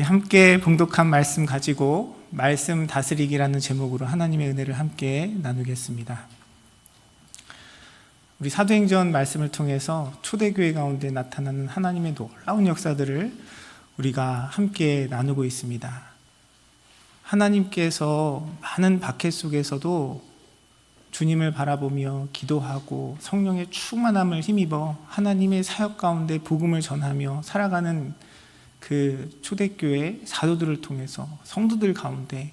함께 봉독한 말씀 가지고 말씀 다스리기라는 제목으로 하나님의 은혜를 함께 나누겠습니다. 우리 사도행전 말씀을 통해서 초대교회 가운데 나타나는 하나님의 놀라운 역사들을 우리가 함께 나누고 있습니다. 하나님께서 많은 박해 속에서도 주님을 바라보며 기도하고 성령의 충만함을 힘입어 하나님의 사역 가운데 복음을 전하며 살아가는 그 초대교회 사도들을 통해서 성도들 가운데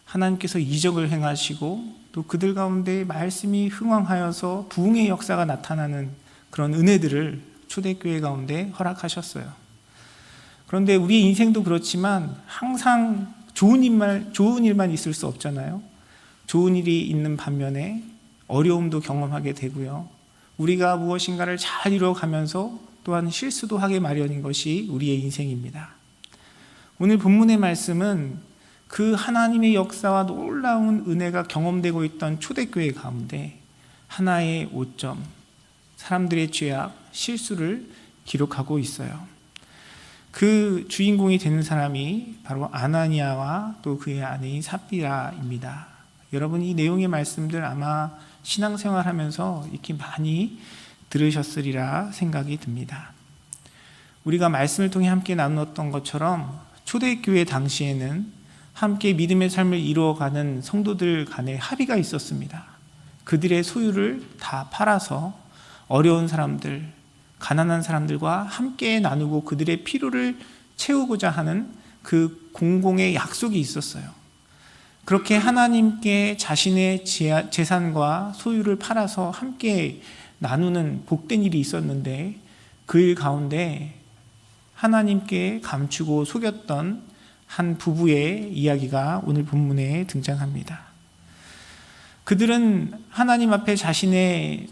하나님께서 이적을 행하시고 또 그들 가운데 말씀이 흥왕하여서 부흥의 역사가 나타나는 그런 은혜들을 초대교회 가운데 허락하셨어요. 그런데 우리 인생도 그렇지만 항상 좋은 일만 있을 수 없잖아요. 좋은 일이 있는 반면에 어려움도 경험하게 되고요. 우리가 무엇인가를 잘 이루어가면서 또한 실수도 하게 마련인 것이 우리의 인생입니다. 오늘 본문의 말씀은 그 하나님의 역사와 놀라운 은혜가 경험되고 있던 초대교회 가운데 하나의 오점, 사람들의 죄악, 실수를 기록하고 있어요. 그 주인공이 되는 사람이 바로 아나니아와 또 그의 아내인 삽비라입니다. 여러분, 이 내용의 말씀들 아마 신앙생활하면서 이렇게 많이 들으셨으리라 생각이 듭니다. 우리가 말씀을 통해 함께 나누었던 것처럼 초대교회 당시에는 함께 믿음의 삶을 이루어가는 성도들 간에 합의가 있었습니다. 그들의 소유를 다 팔아서 어려운 사람들, 가난한 사람들과 함께 나누고 그들의 필요를 채우고자 하는 그 공공의 약속이 있었어요. 그렇게 하나님께 자신의 재산과 소유를 팔아서 함께 나누는 복된 일이 있었는데 그 일 가운데 하나님께 감추고 속였던 한 부부의 이야기가 오늘 본문에 등장합니다. 그들은 하나님 앞에 자신의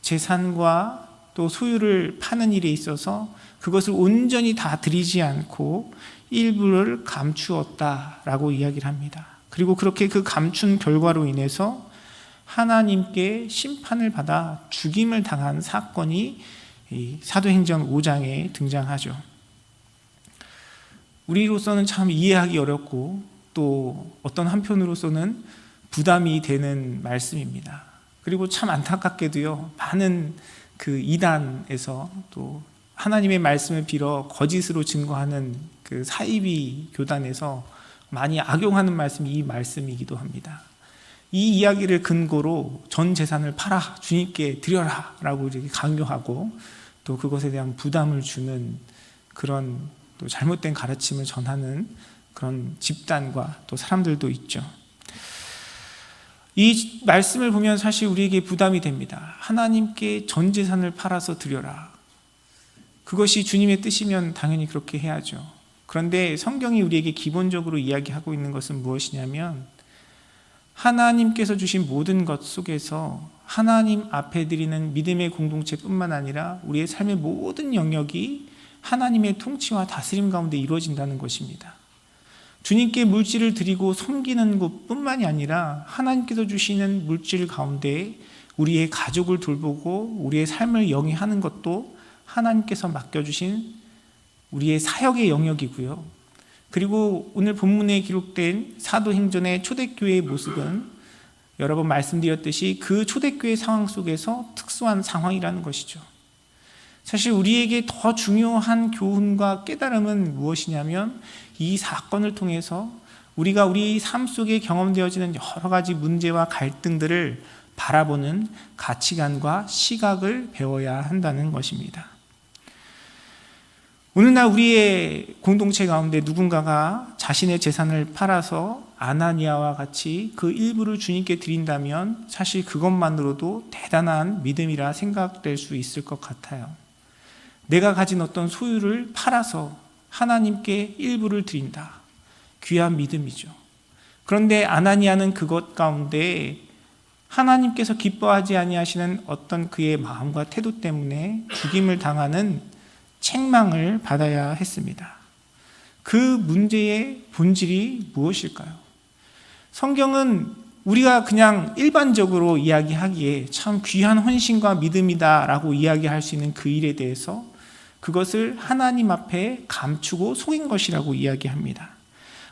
재산과 또 소유를 파는 일에 있어서 그것을 온전히 다 드리지 않고 일부를 감추었다라고 이야기를 합니다. 그리고 그렇게 그 감춘 결과로 인해서 하나님께 심판을 받아 죽임을 당한 사건이 사도행전 5장에 등장하죠. 우리로서는 참 이해하기 어렵고 또 어떤 한편으로서는 부담이 되는 말씀입니다. 그리고 참 안타깝게도요, 많은 그 이단에서 또 하나님의 말씀을 빌어 거짓으로 증거하는 그 사이비 교단에서 많이 악용하는 말씀이 이 말씀이기도 합니다. 이 이야기를 근거로 전 재산을 팔아 주님께 드려라 라고 이렇게 강요하고 또 그것에 대한 부담을 주는 그런 또 잘못된 가르침을 전하는 그런 집단과 또 사람들도 있죠. 이 말씀을 보면 사실 우리에게 부담이 됩니다. 하나님께 전 재산을 팔아서 드려라. 그것이 주님의 뜻이면 당연히 그렇게 해야죠. 그런데 성경이 우리에게 기본적으로 이야기하고 있는 것은 무엇이냐면 하나님께서 주신 모든 것 속에서 하나님 앞에 드리는 믿음의 공동체뿐만 아니라 우리의 삶의 모든 영역이 하나님의 통치와 다스림 가운데 이루어진다는 것입니다. 주님께 물질을 드리고 섬기는 것뿐만이 아니라 하나님께서 주시는 물질 가운데 우리의 가족을 돌보고 우리의 삶을 영위하는 것도 하나님께서 맡겨주신 우리의 사역의 영역이고요. 그리고 오늘 본문에 기록된 사도행전의 초대교회의 모습은 여러 번 말씀드렸듯이 그 초대교회 상황 속에서 특수한 상황이라는 것이죠. 사실 우리에게 더 중요한 교훈과 깨달음은 무엇이냐면 이 사건을 통해서 우리가 우리 삶 속에 경험되어지는 여러 가지 문제와 갈등들을 바라보는 가치관과 시각을 배워야 한다는 것입니다. 오늘날 우리의 공동체 가운데 누군가가 자신의 재산을 팔아서 아나니아와 같이 그 일부를 주님께 드린다면 사실 그것만으로도 대단한 믿음이라 생각될 수 있을 것 같아요. 내가 가진 어떤 소유를 팔아서 하나님께 일부를 드린다. 귀한 믿음이죠. 그런데 아나니아는 그것 가운데 하나님께서 기뻐하지 아니하시는 어떤 그의 마음과 태도 때문에 죽임을 당하는 책망을 받아야 했습니다. 그 문제의 본질이 무엇일까요? 성경은 우리가 그냥 일반적으로 이야기하기에 참 귀한 헌신과 믿음이다라고 이야기할 수 있는 그 일에 대해서 그것을 하나님 앞에 감추고 속인 것이라고 이야기합니다.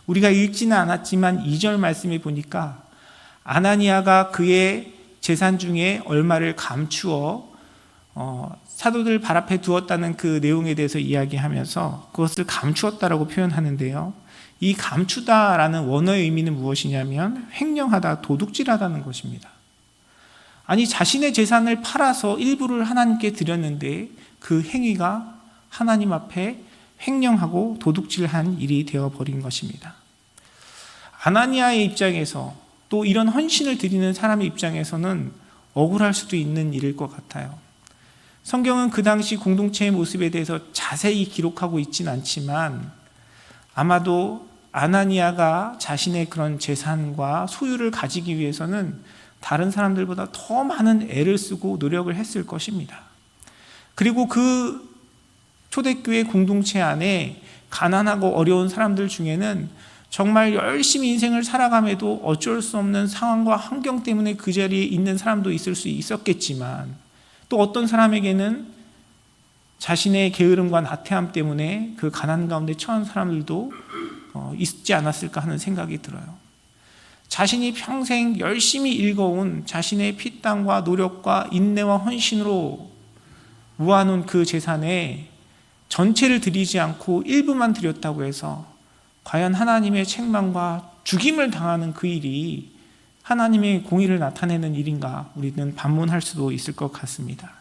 우리가 읽지는 않았지만 2절 말씀에 보니까 아나니아가 그의 재산 중에 얼마를 감추어 사도들 발 앞에 두었다는 그 내용에 대해서 이야기하면서 그것을 감추었다라고 표현하는데요. 이 감추다라는 원어의 의미는 무엇이냐면 횡령하다, 도둑질하다는 것입니다. 아니, 자신의 재산을 팔아서 일부를 하나님께 드렸는데 그 행위가 하나님 앞에 횡령하고 도둑질한 일이 되어버린 것입니다. 아나니아의 입장에서, 또 이런 헌신을 드리는 사람의 입장에서는 억울할 수도 있는 일일 것 같아요. 성경은 그 당시 공동체의 모습에 대해서 자세히 기록하고 있진 않지만 아마도 아나니아가 자신의 그런 재산과 소유를 가지기 위해서는 다른 사람들보다 더 많은 애를 쓰고 노력을 했을 것입니다. 그리고 그 초대교회 공동체 안에 가난하고 어려운 사람들 중에는 정말 열심히 인생을 살아감에도 어쩔 수 없는 상황과 환경 때문에 그 자리에 있는 사람도 있을 수 있었겠지만, 또 어떤 사람에게는 자신의 게으름과 나태함 때문에 그 가난 가운데 처한 사람들도 있지 않았을까 하는 생각이 들어요. 자신이 평생 열심히 일궈온 자신의 피땀과 노력과 인내와 헌신으로 모아놓은 그 재산에 전체를 드리지 않고 일부만 드렸다고 해서 과연 하나님의 책망과 죽임을 당하는 그 일이 하나님의 공의를 나타내는 일인가, 우리는 반문할 수도 있을 것 같습니다.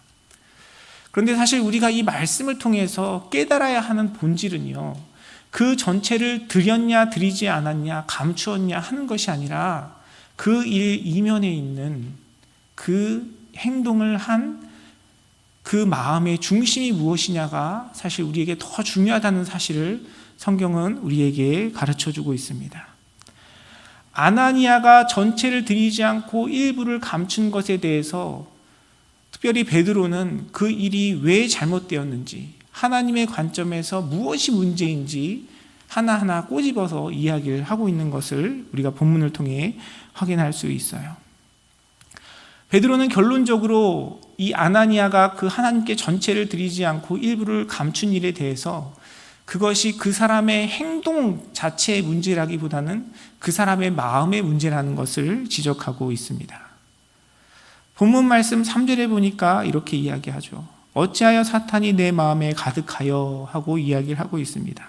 그런데 사실 우리가 이 말씀을 통해서 깨달아야 하는 본질은요, 그 전체를 드렸냐 드리지 않았냐 감추었냐 하는 것이 아니라 그 일 이면에 있는 그 행동을 한 그 마음의 중심이 무엇이냐가 사실 우리에게 더 중요하다는 사실을 성경은 우리에게 가르쳐주고 있습니다. 아나니아가 전체를 드리지 않고 일부를 감춘 것에 대해서 특별히 베드로는 그 일이 왜 잘못되었는지, 하나님의 관점에서 무엇이 문제인지 하나하나 꼬집어서 이야기를 하고 있는 것을 우리가 본문을 통해 확인할 수 있어요. 베드로는 결론적으로 이 아나니아가 그 하나님께 전체를 드리지 않고 일부를 감춘 일에 대해서 그것이 그 사람의 행동 자체의 문제라기보다는 그 사람의 마음의 문제라는 것을 지적하고 있습니다. 본문 말씀 3절에 보니까 이렇게 이야기하죠. 어찌하여 사탄이 내 마음에 가득하여 하고 이야기를 하고 있습니다.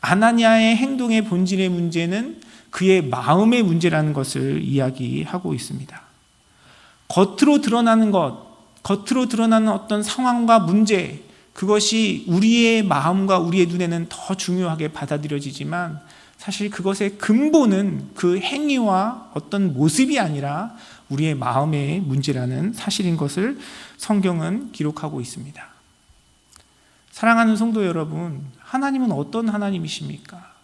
아나니아의 행동의 본질의 문제는 그의 마음의 문제라는 것을 이야기하고 있습니다. 겉으로 드러나는 어떤 상황과 문제, 그것이 우리의 마음과 우리의 눈에는 더 중요하게 받아들여지지만 사실 그것의 근본은 그 행위와 어떤 모습이 아니라 우리의 마음의 문제라는 사실인 것을 성경은 기록하고 있습니다. 사랑하는 성도 여러분, 하나님은 어떤 하나님이십니까?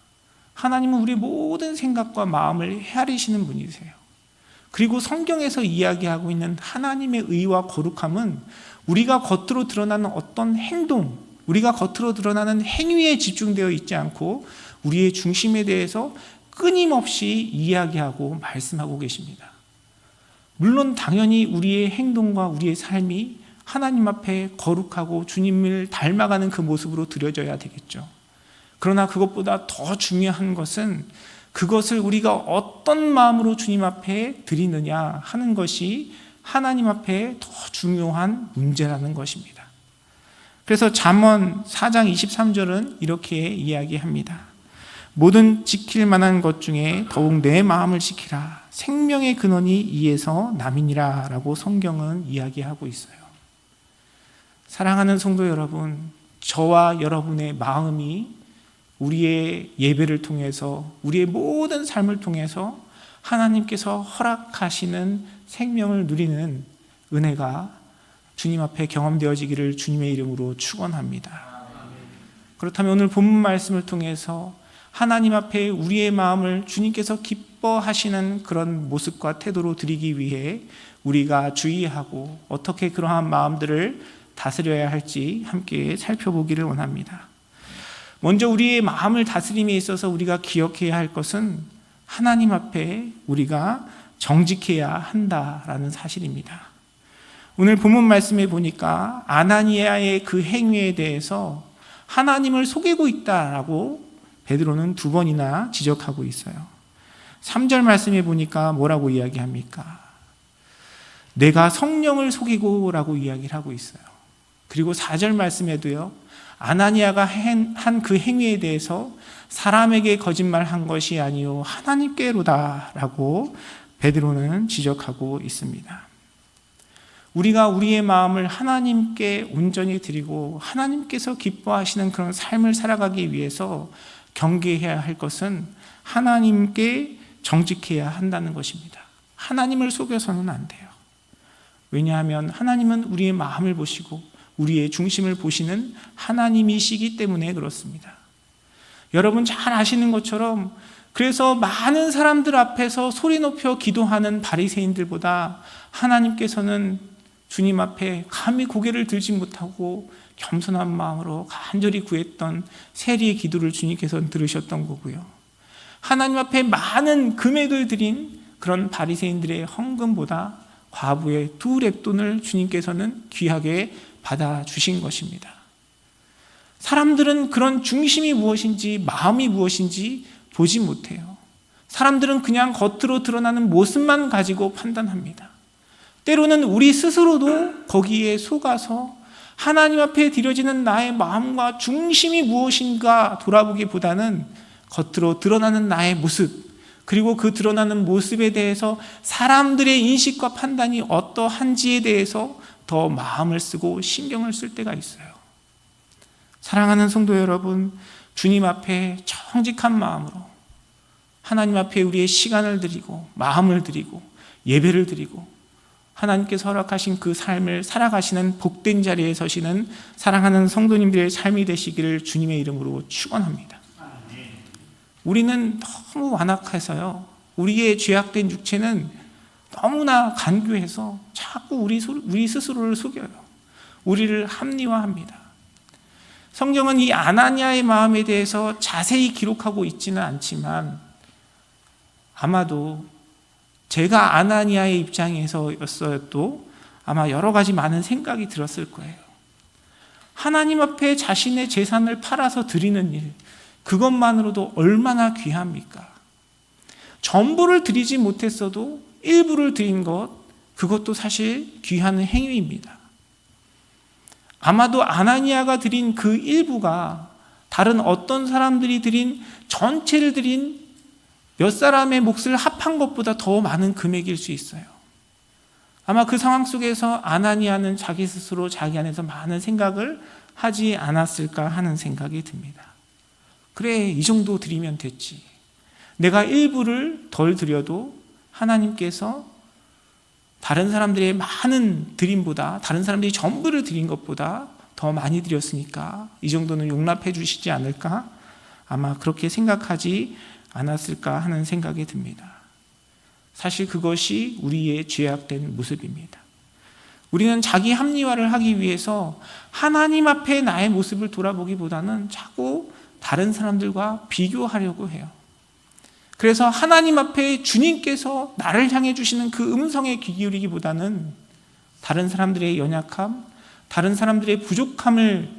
하나님은 우리의 모든 생각과 마음을 헤아리시는 분이세요. 그리고 성경에서 이야기하고 있는 하나님의 의와 거룩함은 우리가 겉으로 드러나는 어떤 행동, 우리가 겉으로 드러나는 행위에 집중되어 있지 않고 우리의 중심에 대해서 끊임없이 이야기하고 말씀하고 계십니다. 물론 당연히 우리의 행동과 우리의 삶이 하나님 앞에 거룩하고 주님을 닮아가는 그 모습으로 드려져야 되겠죠. 그러나 그것보다 더 중요한 것은 그것을 우리가 어떤 마음으로 주님 앞에 드리느냐 하는 것이 하나님 앞에 더 중요한 문제라는 것입니다. 그래서 잠언 4장 23절은 이렇게 이야기합니다. 모든 지킬 만한 것 중에 더욱 내 마음을 지키라. 생명의 근원이 이에서 남이니라 라고 성경은 이야기하고 있어요. 사랑하는 성도 여러분, 저와 여러분의 마음이 우리의 예배를 통해서, 우리의 모든 삶을 통해서 하나님께서 허락하시는 생명을 누리는 은혜가 주님 앞에 경험되어지기를 주님의 이름으로 축원합니다. 그렇다면 오늘 본문 말씀을 통해서 하나님 앞에 우리의 마음을 주님께서 기뻐하시는 그런 모습과 태도로 드리기 위해 우리가 주의하고 어떻게 그러한 마음들을 다스려야 할지 함께 살펴보기를 원합니다. 먼저 우리의 마음을 다스림에 있어서 우리가 기억해야 할 것은 하나님 앞에 우리가 정직해야 한다라는 사실입니다. 오늘 본문 말씀에 보니까 아나니아의 그 행위에 대해서 하나님을 속이고 있다라고 베드로는 2번이나 지적하고 있어요. 3절 말씀에 보니까 뭐라고 이야기합니까? 내가 성령을 속이고 라고 이야기를 하고 있어요. 그리고 4절 말씀에도요, 아나니아가 한 그 행위에 대해서 사람에게 거짓말한 것이 아니요 하나님께로다 라고 베드로는 지적하고 있습니다. 우리가 우리의 마음을 하나님께 온전히 드리고 하나님께서 기뻐하시는 그런 삶을 살아가기 위해서 경계해야 할 것은 하나님께 정직해야 한다는 것입니다. 하나님을 속여서는 안 돼요. 왜냐하면 하나님은 우리의 마음을 보시고 우리의 중심을 보시는 하나님이시기 때문에 그렇습니다. 여러분 잘 아시는 것처럼 그래서 많은 사람들 앞에서 소리 높여 기도하는 바리새인들보다 하나님께서는 주님 앞에 감히 고개를 들지 못하고 겸손한 마음으로 간절히 구했던 세리의 기도를 주님께서는 들으셨던 거고요. 하나님 앞에 많은 금액을 드린 그런 바리새인들의 헌금보다 과부의 2렙돈을 주님께서는 귀하게 받아주신 것입니다. 사람들은 그런 중심이 무엇인지 마음이 무엇인지 보지 못해요. 사람들은 그냥 겉으로 드러나는 모습만 가지고 판단합니다. 때로는 우리 스스로도 거기에 속아서 하나님 앞에 드려지는 나의 마음과 중심이 무엇인가 돌아보기보다는 겉으로 드러나는 나의 모습, 그리고 그 드러나는 모습에 대해서 사람들의 인식과 판단이 어떠한지에 대해서 더 마음을 쓰고 신경을 쓸 때가 있어요. 사랑하는 성도 여러분, 주님 앞에 정직한 마음으로 하나님 앞에 우리의 시간을 드리고 마음을 드리고 예배를 드리고 하나님께서 허락하신 그 삶을 살아가시는 복된 자리에 서시는 사랑하는 성도님들의 삶이 되시기를 주님의 이름으로 축원합니다. 우리는 너무 완악해서요, 우리의 죄악된 육체는 너무나 간교해서 자꾸 우리 스스로를 속여요. 우리를 합리화합니다. 성경은 이 아나니아의 마음에 대해서 자세히 기록하고 있지는 않지만 아마도 제가 아나니아의 입장에서였어도 아마 여러 가지 많은 생각이 들었을 거예요. 하나님 앞에 자신의 재산을 팔아서 드리는 일, 그것만으로도 얼마나 귀합니까? 전부를 드리지 못했어도 일부를 드린 것, 그것도 사실 귀한 행위입니다. 아마도 아나니아가 드린 그 일부가 다른 어떤 사람들이 드린 전체를 드린 몇 사람의 몫을 합한 것보다 더 많은 금액일 수 있어요. 아마 그 상황 속에서 아나니아는 자기 스스로 자기 안에서 많은 생각을 하지 않았을까 하는 생각이 듭니다. 그래, 이 정도 드리면 됐지. 내가 일부를 덜 드려도 하나님께서 다른 사람들의 많은 드림보다, 다른 사람들이 전부를 드린 것보다 더 많이 드렸으니까 이 정도는 용납해 주시지 않을까? 아마 그렇게 생각하지 않았을까 하는 생각이 듭니다. 사실 그것이 우리의 죄악된 모습입니다. 우리는 자기 합리화를 하기 위해서 하나님 앞에 나의 모습을 돌아보기보다는 자꾸 다른 사람들과 비교하려고 해요. 그래서 하나님 앞에 주님께서 나를 향해 주시는 그 음성에 귀 기울이기보다는 다른 사람들의 연약함, 다른 사람들의 부족함을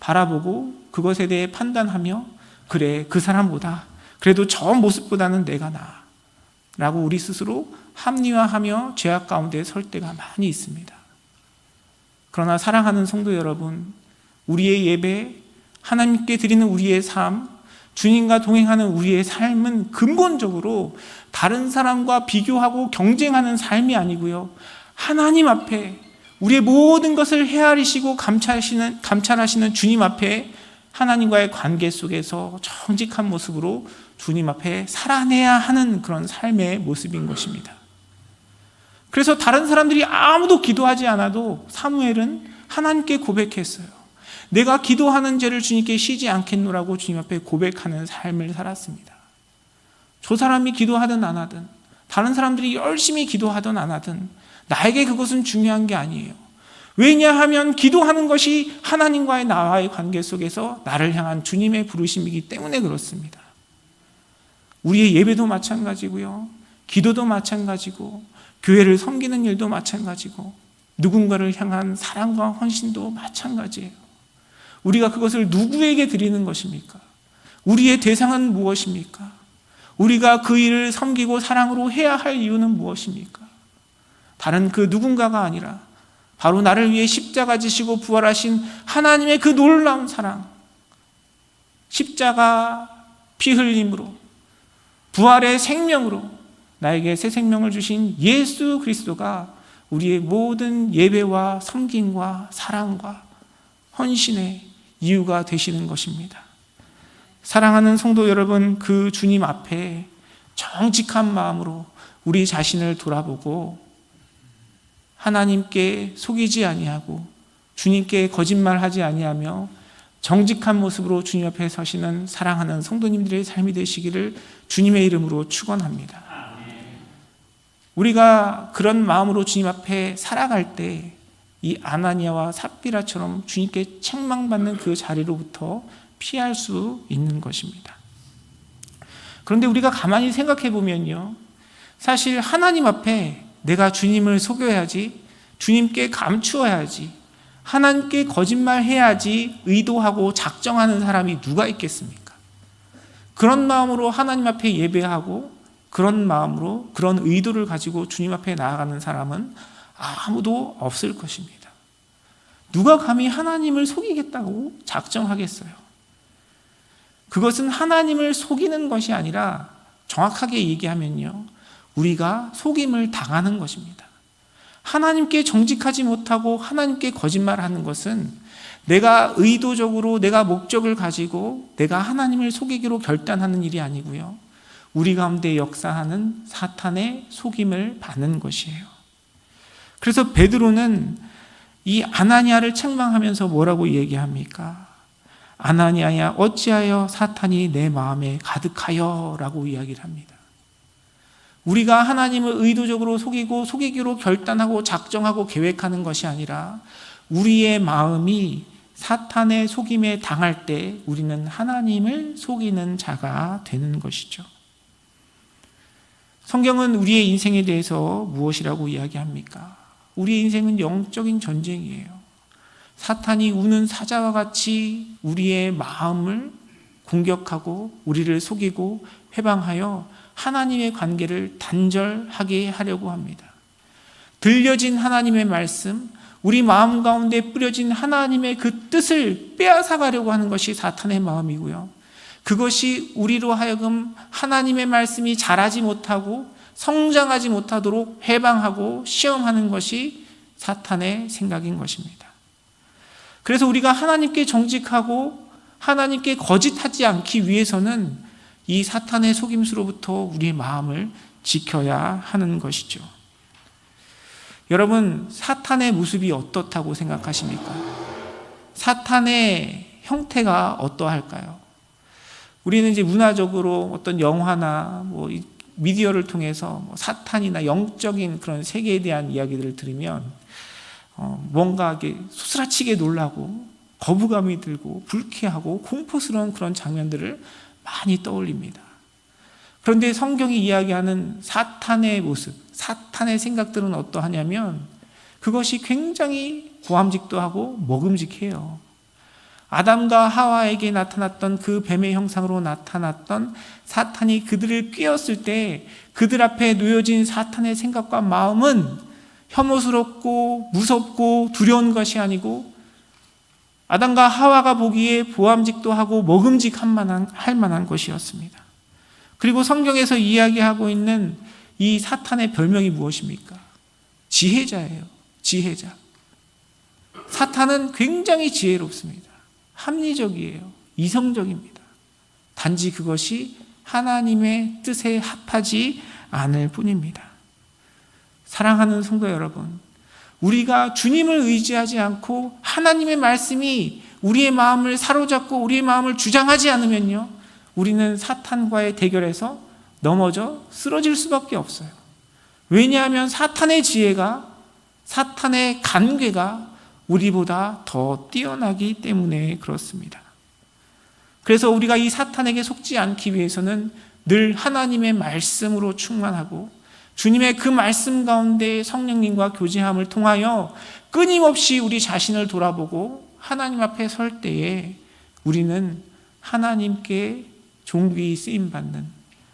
바라보고 그것에 대해 판단하며 그래, 그 사람보다 그래도 저 모습보다는 내가 나아 라고 우리 스스로 합리화하며 죄악 가운데 설 때가 많이 있습니다. 그러나 사랑하는 성도 여러분, 우리의 예배, 하나님께 드리는 우리의 삶, 주님과 동행하는 우리의 삶은 근본적으로 다른 사람과 비교하고 경쟁하는 삶이 아니고요, 하나님 앞에 우리의 모든 것을 헤아리시고 감찰하시는 주님 앞에 하나님과의 관계 속에서 정직한 모습으로 주님 앞에 살아내야 하는 그런 삶의 모습인 것입니다. 그래서 다른 사람들이 아무도 기도하지 않아도 사무엘은 하나님께 고백했어요. 내가 기도하는 죄를 주님께 쉬지 않겠노라고 주님 앞에 고백하는 삶을 살았습니다. 저 사람이 기도하든 안 하든, 다른 사람들이 열심히 기도하든 안 하든 나에게 그것은 중요한 게 아니에요. 왜냐하면 기도하는 것이 하나님과의 나와의 관계 속에서 나를 향한 주님의 부르심이기 때문에 그렇습니다. 우리의 예배도 마찬가지고요, 기도도 마찬가지고, 교회를 섬기는 일도 마찬가지고, 누군가를 향한 사랑과 헌신도 마찬가지예요. 우리가 그것을 누구에게 드리는 것입니까? 우리의 대상은 무엇입니까? 우리가 그 일을 섬기고 사랑으로 해야 할 이유는 무엇입니까? 다른 그 누군가가 아니라 바로 나를 위해 십자가 지시고 부활하신 하나님의 그 놀라운 사랑, 십자가 피 흘림으로 부활의 생명으로 나에게 새 생명을 주신 예수 그리스도가 우리의 모든 예배와 섬김과 사랑과 헌신의 이유가 되시는 것입니다. 사랑하는 성도 여러분, 그 주님 앞에 정직한 마음으로 우리 자신을 돌아보고 하나님께 속이지 아니하고 주님께 거짓말하지 아니하며 정직한 모습으로 주님 앞에 서시는 사랑하는 성도님들의 삶이 되시기를 주님의 이름으로 축원합니다. 우리가 그런 마음으로 주님 앞에 살아갈 때 이 아나니아와 삽비라처럼 주님께 책망받는 그 자리로부터 피할 수 있는 것입니다. 그런데 우리가 가만히 생각해 보면요, 사실 하나님 앞에 내가 주님을 속여야지, 주님께 감추어야지, 하나님께 거짓말해야지 의도하고 작정하는 사람이 누가 있겠습니까? 그런 마음으로 하나님 앞에 예배하고 그런 마음으로 그런 의도를 가지고 주님 앞에 나아가는 사람은 아무도 없을 것입니다. 누가 감히 하나님을 속이겠다고 작정하겠어요? 그것은 하나님을 속이는 것이 아니라 정확하게 얘기하면요, 우리가 속임을 당하는 것입니다. 하나님께 정직하지 못하고 하나님께 거짓말하는 것은 내가 의도적으로 내가 목적을 가지고 내가 하나님을 속이기로 결단하는 일이 아니고요, 우리 가운데 역사하는 사탄의 속임을 받는 것이에요. 그래서 베드로는 이 아나니아를 책망하면서 뭐라고 얘기합니까? 아나니아야, 어찌하여 사탄이 내 마음에 가득하여 라고 이야기를 합니다. 우리가 하나님을 의도적으로 속이고 속이기로 결단하고 작정하고 계획하는 것이 아니라 우리의 마음이 사탄의 속임에 당할 때 우리는 하나님을 속이는 자가 되는 것이죠. 성경은 우리의 인생에 대해서 무엇이라고 이야기합니까? 우리의 인생은 영적인 전쟁이에요. 사탄이 우는 사자와 같이 우리의 마음을 공격하고 우리를 속이고 회방하여 하나님의 관계를 단절하게 하려고 합니다. 들려진 하나님의 말씀, 우리 마음 가운데 뿌려진 하나님의 그 뜻을 빼앗아가려고 하는 것이 사탄의 마음이고요, 그것이 우리로 하여금 하나님의 말씀이 자라지 못하고 성장하지 못하도록 회방하고 시험하는 것이 사탄의 생각인 것입니다. 그래서 우리가 하나님께 정직하고 하나님께 거짓하지 않기 위해서는 이 사탄의 속임수로부터 우리의 마음을 지켜야 하는 것이죠. 여러분, 사탄의 모습이 어떻다고 생각하십니까? 사탄의 형태가 어떠할까요? 우리는 이제 문화적으로 어떤 영화나 미디어를 통해서 사탄이나 영적인 그런 세계에 대한 이야기들을 들으면 뭔가 소스라치게 놀라고 거부감이 들고 불쾌하고 공포스러운 그런 장면들을 많이 떠올립니다. 그런데 성경이 이야기하는 사탄의 모습, 사탄의 생각들은 어떠하냐면 그것이 굉장히 고함직도 하고 먹음직해요. 아담과 하와에게 나타났던 그 뱀의 형상으로 나타났던 사탄이 그들을 꿰었을 때 그들 앞에 놓여진 사탄의 생각과 마음은 혐오스럽고 무섭고 두려운 것이 아니고 아담과 하와가 보기에 보암직도 하고 먹음직할 만한 것이었습니다. 그리고 성경에서 이야기하고 있는 이 사탄의 별명이 무엇입니까? 지혜자예요. 지혜자. 사탄은 굉장히 지혜롭습니다. 합리적이에요. 이성적입니다. 단지 그것이 하나님의 뜻에 합하지 않을 뿐입니다. 사랑하는 성도 여러분, 우리가 주님을 의지하지 않고 하나님의 말씀이 우리의 마음을 사로잡고 우리의 마음을 주장하지 않으면요, 우리는 사탄과의 대결에서 넘어져 쓰러질 수밖에 없어요. 왜냐하면 사탄의 지혜가, 사탄의 간궤가 우리보다 더 뛰어나기 때문에 그렇습니다. 그래서 우리가 이 사탄에게 속지 않기 위해서는 늘 하나님의 말씀으로 충만하고 주님의 그 말씀 가운데 성령님과 교제함을 통하여 끊임없이 우리 자신을 돌아보고 하나님 앞에 설 때에 우리는 하나님께 존귀히 쓰임받는,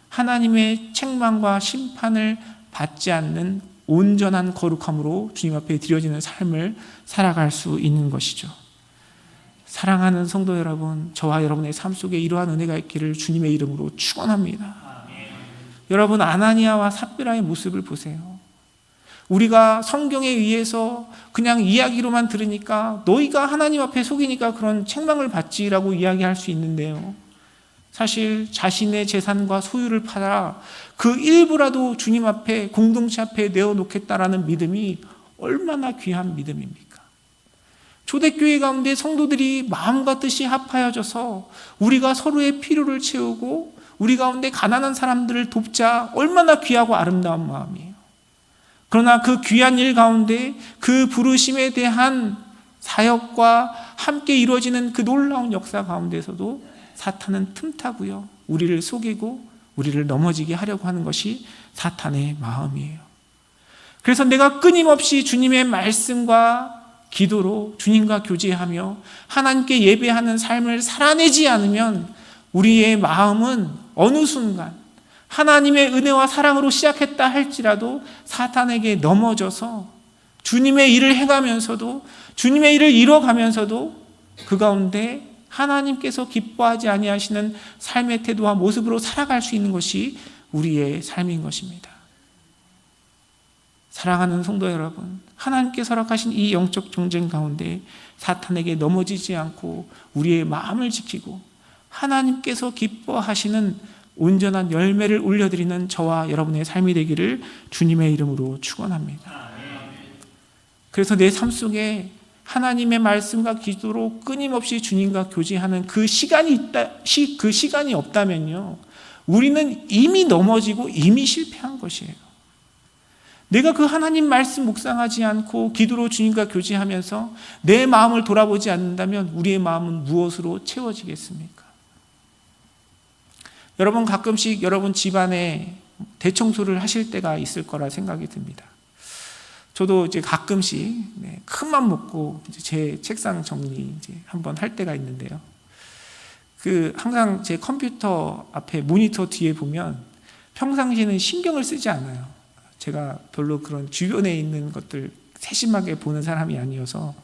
하나님의 책망과 심판을 받지 않는 온전한 거룩함으로 주님 앞에 드려지는 삶을 살아갈 수 있는 것이죠. 사랑하는 성도 여러분, 저와 여러분의 삶 속에 이러한 은혜가 있기를 주님의 이름으로 축원합니다. 여러분, 아나니아와 삽비라의 모습을 보세요. 우리가 성경에 의해서 그냥 이야기로만 들으니까 너희가 하나님 앞에 속이니까 그런 책망을 받지라고 이야기할 수 있는데요, 사실 자신의 재산과 소유를 팔아 그 일부라도 주님 앞에, 공동체 앞에 내어놓겠다라는 믿음이 얼마나 귀한 믿음입니까? 초대교회 가운데 성도들이 마음과 뜻이 합하여져서 우리가 서로의 필요를 채우고 우리 가운데 가난한 사람들을 돕자, 얼마나 귀하고 아름다운 마음이에요. 그러나 그 귀한 일 가운데 그 부르심에 대한 사역과 함께 이루어지는 그 놀라운 역사 가운데서도 사탄은 틈타고요, 우리를 속이고 우리를 넘어지게 하려고 하는 것이 사탄의 마음이에요. 그래서 내가 끊임없이 주님의 말씀과 기도로 주님과 교제하며 하나님께 예배하는 삶을 살아내지 않으면 우리의 마음은 어느 순간 하나님의 은혜와 사랑으로 시작했다 할지라도 사탄에게 넘어져서 주님의 일을 행하면서도, 주님의 일을 이뤄가면서도 그 가운데 하나님께서 기뻐하지 아니하시는 삶의 태도와 모습으로 살아갈 수 있는 것이 우리의 삶인 것입니다. 사랑하는 성도 여러분, 하나님께서 허락하신 이 영적 경쟁 가운데 사탄에게 넘어지지 않고 우리의 마음을 지키고 하나님께서 기뻐하시는 온전한 열매를 올려드리는 저와 여러분의 삶이 되기를 주님의 이름으로 축원합니다. 그래서 내 삶 속에 하나님의 말씀과 기도로 끊임없이 주님과 교제하는 그 시간이 없다면요, 우리는 이미 넘어지고 이미 실패한 것이에요. 내가 그 하나님 말씀 묵상하지 않고 기도로 주님과 교제하면서 내 마음을 돌아보지 않는다면 우리의 마음은 무엇으로 채워지겠습니까? 여러분, 가끔씩 여러분 집안에 대청소를 하실 때가 있을 거라 생각이 듭니다. 저도 이제 가끔씩 큰 맘 먹고 제 책상 정리 한번 할 때가 있는데요, 항상 제 컴퓨터 앞에 모니터 뒤에 보면 평상시에는 신경을 쓰지 않아요. 제가 별로 그런 주변에 있는 것들 세심하게 보는 사람이 아니어서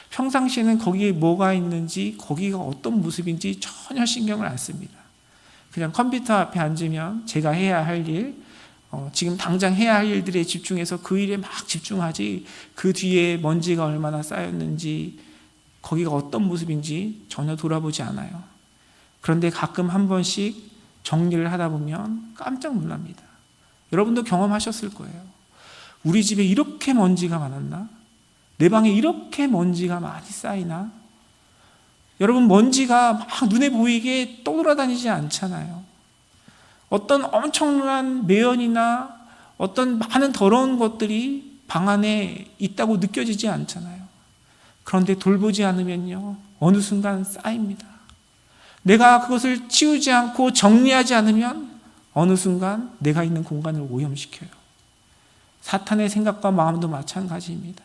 평상시에는 거기에 뭐가 있는지, 거기가 어떤 모습인지 전혀 신경을 안 씁니다. 그냥 컴퓨터 앞에 앉으면 제가 해야 할 일, 지금 당장 해야 할 일들에 집중해서 그 일에 막 집중하지, 그 뒤에 먼지가 얼마나 쌓였는지, 거기가 어떤 모습인지 전혀 돌아보지 않아요. 그런데 가끔 한 번씩 정리를 하다 보면 깜짝 놀랍니다. 여러분도 경험하셨을 거예요. 우리 집에 이렇게 먼지가 많았나? 내 방에 이렇게 먼지가 많이 쌓이나? 여러분, 먼지가 막 눈에 보이게 떠돌아다니지 않잖아요. 어떤 엄청난 매연이나 어떤 많은 더러운 것들이 방 안에 있다고 느껴지지 않잖아요. 그런데 돌보지 않으면요, 어느 순간 쌓입니다. 내가 그것을 치우지 않고 정리하지 않으면 어느 순간 내가 있는 공간을 오염시켜요. 사탄의 생각과 마음도 마찬가지입니다.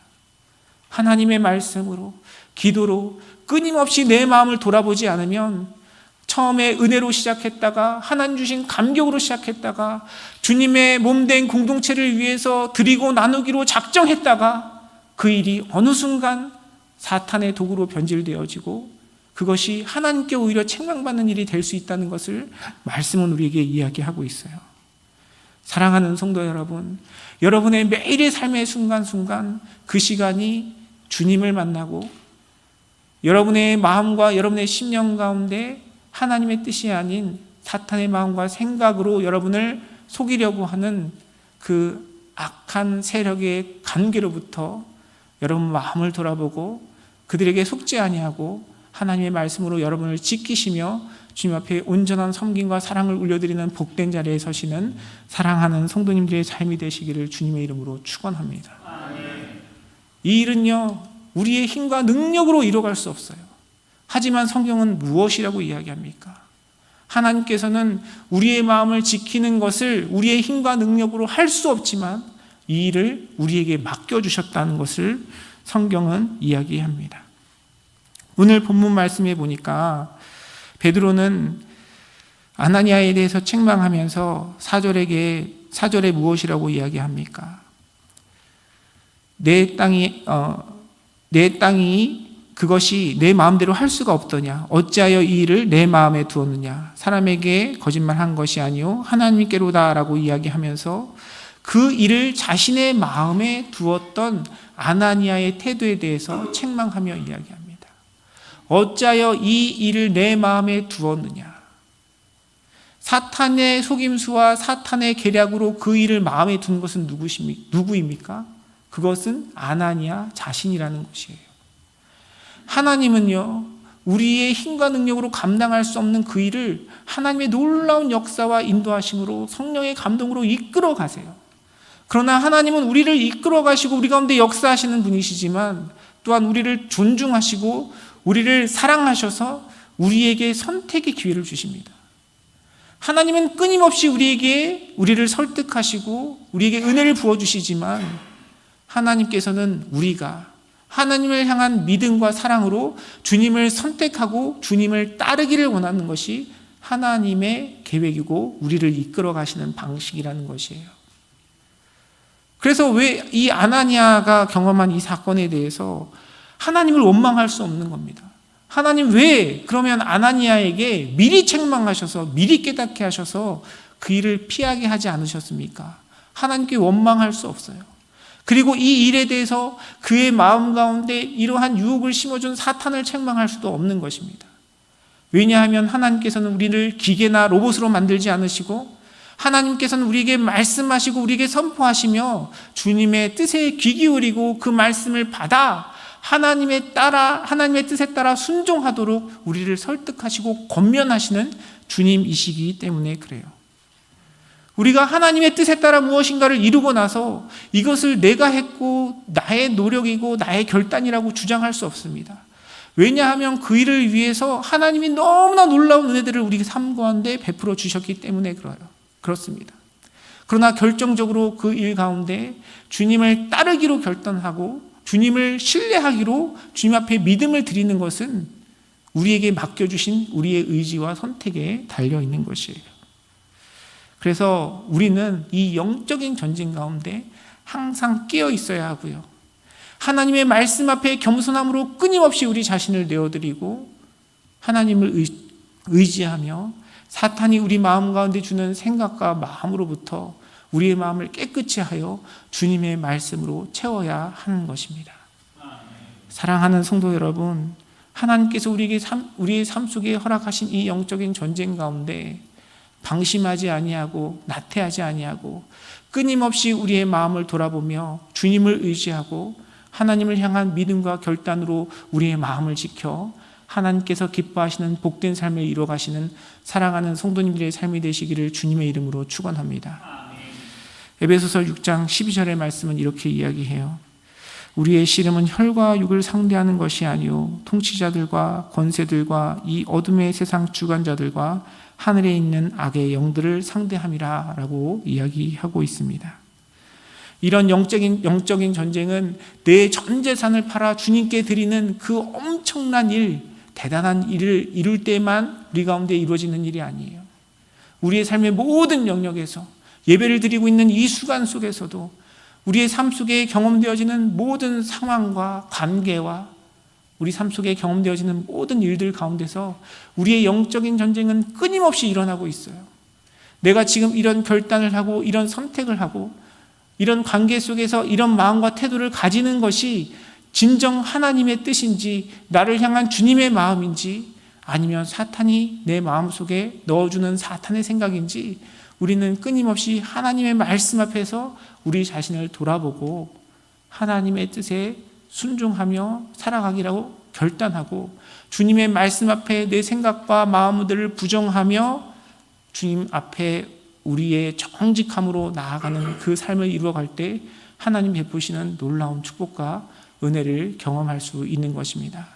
하나님의 말씀으로, 기도로 끊임없이 내 마음을 돌아보지 않으면 처음에 은혜로 시작했다가 하나님 주신 감격으로 시작했다가 주님의 몸된 공동체를 위해서 드리고 나누기로 작정했다가 그 일이 어느 순간 사탄의 도구로 변질되어지고 그것이 하나님께 오히려 책망받는 일이 될 수 있다는 것을 말씀은 우리에게 이야기하고 있어요. 사랑하는 성도 여러분, 여러분의 매일의 삶의 순간순간 그 시간이 주님을 만나고 여러분의 마음과 여러분의 심령 가운데 하나님의 뜻이 아닌 사탄의 마음과 생각으로 여러분을 속이려고 하는 그 악한 세력의 관계로부터 여러분 마음을 돌아보고 그들에게 속지 아니하고 하나님의 말씀으로 여러분을 지키시며 주님 앞에 온전한 섬김과 사랑을 올려드리는 복된 자리에 서시는 사랑하는 성도님들의 삶이 되시기를 주님의 이름으로 축원합니다. 이 일은요, 우리의 힘과 능력으로 이뤄갈 수 없어요. 하지만 성경은 무엇이라고 이야기합니까? 하나님께서는 우리의 마음을 지키는 것을 우리의 힘과 능력으로 할 수 없지만 이 일을 우리에게 맡겨주셨다는 것을 성경은 이야기합니다. 오늘 본문 말씀에 보니까 베드로는 아나니아에 대해서 책망하면서 4절에 무엇이라고 이야기합니까? 내 땅이 그것이 내 마음대로 할 수가 없더냐? 어찌하여 이 일을 내 마음에 두었느냐? 사람에게 거짓말한 것이 아니요 하나님께로다라고 이야기하면서 그 일을 자신의 마음에 두었던 아나니아의 태도에 대해서 책망하며 이야기합니다. 어찌하여 이 일을 내 마음에 두었느냐? 사탄의 속임수와 사탄의 계략으로 그 일을 마음에 둔 것은 누구입니까? 그것은 아나니아 자신이라는 것이에요. 하나님은요, 우리의 힘과 능력으로 감당할 수 없는 그 일을 하나님의 놀라운 역사와 인도하심으로 성령의 감동으로 이끌어 가세요. 그러나 하나님은 우리를 이끌어 가시고 우리 가운데 역사하시는 분이시지만 또한 우리를 존중하시고 우리를 사랑하셔서 우리에게 선택의 기회를 주십니다. 하나님은 끊임없이 우리를 설득하시고 우리에게 은혜를 부어주시지만 하나님께서는 우리가 하나님을 향한 믿음과 사랑으로 주님을 선택하고 주님을 따르기를 원하는 것이 하나님의 계획이고 우리를 이끌어 가시는 방식이라는 것이에요. 그래서 왜 이 아나니아가 경험한 이 사건에 대해서 하나님을 원망할 수 없는 겁니다. 하나님 왜 그러면 아나니아에게 미리 책망하셔서 미리 깨닫게 하셔서 그 일을 피하게 하지 않으셨습니까? 하나님께 원망할 수 없어요. 그리고 이 일에 대해서 그의 마음 가운데 이러한 유혹을 심어준 사탄을 책망할 수도 없는 것입니다. 왜냐하면 하나님께서는 우리를 기계나 로봇으로 만들지 않으시고 하나님께서는 우리에게 말씀하시고 우리에게 선포하시며 주님의 뜻에 귀 기울이고 그 말씀을 받아 하나님의 뜻에 따라 순종하도록 우리를 설득하시고 권면하시는 주님이시기 때문에 그래요. 우리가 하나님의 뜻에 따라 무엇인가를 이루고 나서 이것을 내가 했고 나의 노력이고 나의 결단이라고 주장할 수 없습니다. 왜냐하면 그 일을 위해서 하나님이 너무나 놀라운 은혜들을 우리 삶 가운데 베풀어 주셨기 때문에 그렇습니다. 그러나 결정적으로 그 일 가운데 주님을 따르기로 결단하고 주님을 신뢰하기로 주님 앞에 믿음을 드리는 것은 우리에게 맡겨주신 우리의 의지와 선택에 달려있는 것이에요. 그래서 우리는 이 영적인 전쟁 가운데 항상 깨어 있어야 하고요. 하나님의 말씀 앞에 겸손함으로 끊임없이 우리 자신을 내어드리고 하나님을 의지하며 사탄이 우리 마음 가운데 주는 생각과 마음으로부터 우리의 마음을 깨끗이 하여 주님의 말씀으로 채워야 하는 것입니다. 사랑하는 성도 여러분, 하나님께서 우리의 삶 속에 허락하신 이 영적인 전쟁 가운데 방심하지 아니하고 나태하지 아니하고 끊임없이 우리의 마음을 돌아보며 주님을 의지하고 하나님을 향한 믿음과 결단으로 우리의 마음을 지켜 하나님께서 기뻐하시는 복된 삶을 이루어가시는 사랑하는 성도님들의 삶이 되시기를 주님의 이름으로 축원합니다. 에베소서 6장 12절의 말씀은 이렇게 이야기해요. 우리의 씨름은 혈과 육을 상대하는 것이 아니요 통치자들과 권세들과 이 어둠의 세상 주관자들과 하늘에 있는 악의 영들을 상대함이라 라고 이야기하고 있습니다. 이런 영적인 전쟁은 내 전 재산을 팔아 주님께 드리는 그 엄청난 대단한 일을 이룰 때만 우리 가운데 이루어지는 일이 아니에요. 우리의 삶의 모든 영역에서 예배를 드리고 있는 이 시간 속에서도 우리의 삶 속에 경험되어지는 모든 상황과 관계와 우리 삶 속에 경험되어지는 모든 일들 가운데서 우리의 영적인 전쟁은 끊임없이 일어나고 있어요. 내가 지금 이런 결단을 하고 이런 선택을 하고 이런 관계 속에서 이런 마음과 태도를 가지는 것이 진정 하나님의 뜻인지 나를 향한 주님의 마음인지 아니면 사탄이 내 마음속에 넣어주는 사탄의 생각인지 우리는 끊임없이 하나님의 말씀 앞에서 우리 자신을 돌아보고 하나님의 뜻에 순종하며 살아가기라고 결단하고 주님의 말씀 앞에 내 생각과 마음들을 부정하며 주님 앞에 우리의 정직함으로 나아가는 그 삶을 이루어갈 때 하나님 베푸시는 놀라운 축복과 은혜를 경험할 수 있는 것입니다.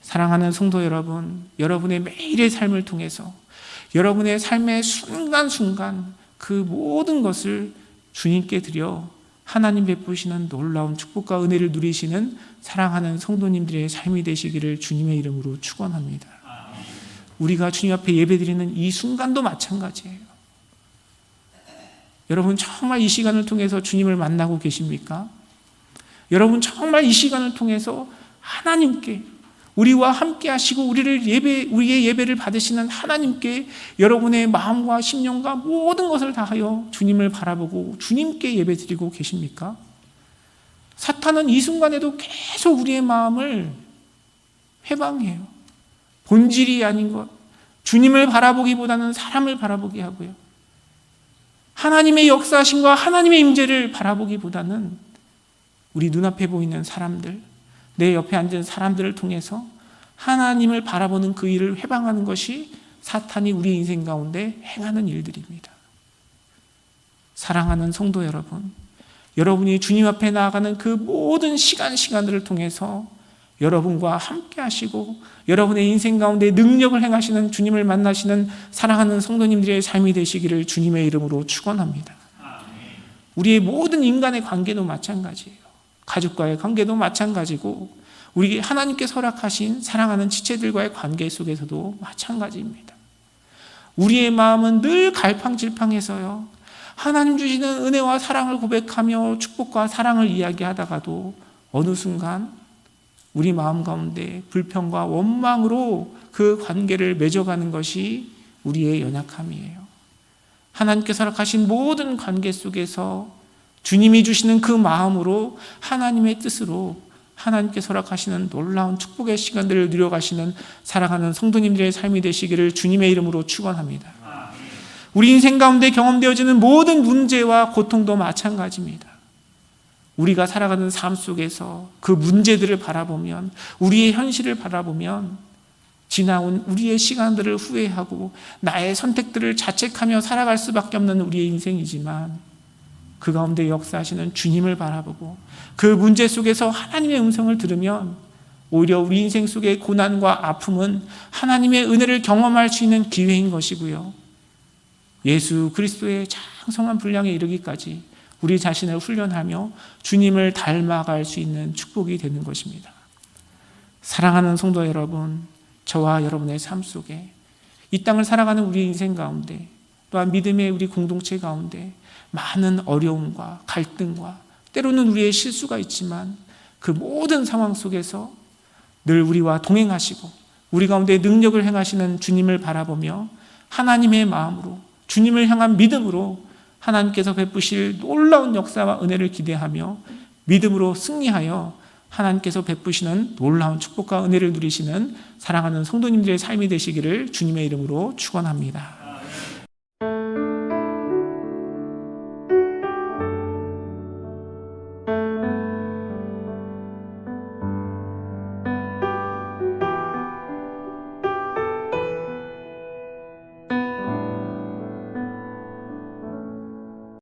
사랑하는 성도 여러분, 여러분의 매일의 삶을 통해서 여러분의 삶의 순간순간 그 모든 것을 주님께 드려 하나님 베푸시는 놀라운 축복과 은혜를 누리시는 사랑하는 성도님들의 삶이 되시기를 주님의 이름으로 축원합니다. 우리가 주님 앞에 예배드리는 이 순간도 마찬가지예요. 여러분 정말 이 시간을 통해서 주님을 만나고 계십니까? 여러분 정말 이 시간을 통해서 하나님께 우리와 함께 하시고 우리의 예배를 받으시는 하나님께 여러분의 마음과 심령과 모든 것을 다하여 주님을 바라보고 주님께 예배드리고 계십니까? 사탄은 이 순간에도 계속 우리의 마음을 회방해요. 본질이 아닌 것, 주님을 바라보기보다는 사람을 바라보게 하고요. 하나님의 역사하심과 하나님의 임재를 바라보기보다는 우리 눈앞에 보이는 사람들, 내 옆에 앉은 사람들을 통해서 하나님을 바라보는 그 일을 회방하는 것이 사탄이 우리 인생 가운데 행하는 일들입니다. 사랑하는 성도 여러분, 여러분이 주님 앞에 나아가는 그 모든 시간들을 통해서 여러분과 함께 하시고 여러분의 인생 가운데 능력을 행하시는 주님을 만나시는 사랑하는 성도님들의 삶이 되시기를 주님의 이름으로 축원합니다. 우리의 모든 인간의 관계도 마찬가지예요. 가족과의 관계도 마찬가지고 우리 하나님께 허락하신 사랑하는 지체들과의 관계 속에서도 마찬가지입니다. 우리의 마음은 늘 갈팡질팡해서요. 하나님 주시는 은혜와 사랑을 고백하며 축복과 사랑을 이야기하다가도 어느 순간 우리 마음 가운데 불평과 원망으로 그 관계를 맺어가는 것이 우리의 연약함이에요. 하나님께서 허락하신 모든 관계 속에서 주님이 주시는 그 마음으로 하나님의 뜻으로 하나님께서 허락하시는 놀라운 축복의 시간들을 누려가시는 사랑하는 성도님들의 삶이 되시기를 주님의 이름으로 축원합니다. 우리 인생 가운데 경험되어지는 모든 문제와 고통도 마찬가지입니다. 우리가 살아가는 삶 속에서 그 문제들을 바라보면, 우리의 현실을 바라보면 지나온 우리의 시간들을 후회하고 나의 선택들을 자책하며 살아갈 수밖에 없는 우리의 인생이지만 그 가운데 역사하시는 주님을 바라보고 그 문제 속에서 하나님의 음성을 들으면 오히려 우리 인생 속의 고난과 아픔은 하나님의 은혜를 경험할 수 있는 기회인 것이고요. 예수 그리스도의 장성한 분량에 이르기까지 우리 자신을 훈련하며 주님을 닮아갈 수 있는 축복이 되는 것입니다. 사랑하는 성도 여러분, 저와 여러분의 삶 속에 이 땅을 살아가는 우리 인생 가운데 또한 믿음의 우리 공동체 가운데 많은 어려움과 갈등과 때로는 우리의 실수가 있지만 그 모든 상황 속에서 늘 우리와 동행하시고 우리 가운데 능력을 행하시는 주님을 바라보며 하나님의 마음으로 주님을 향한 믿음으로 하나님께서 베푸실 놀라운 역사와 은혜를 기대하며 믿음으로 승리하여 하나님께서 베푸시는 놀라운 축복과 은혜를 누리시는 사랑하는 성도님들의 삶이 되시기를 주님의 이름으로 축원합니다.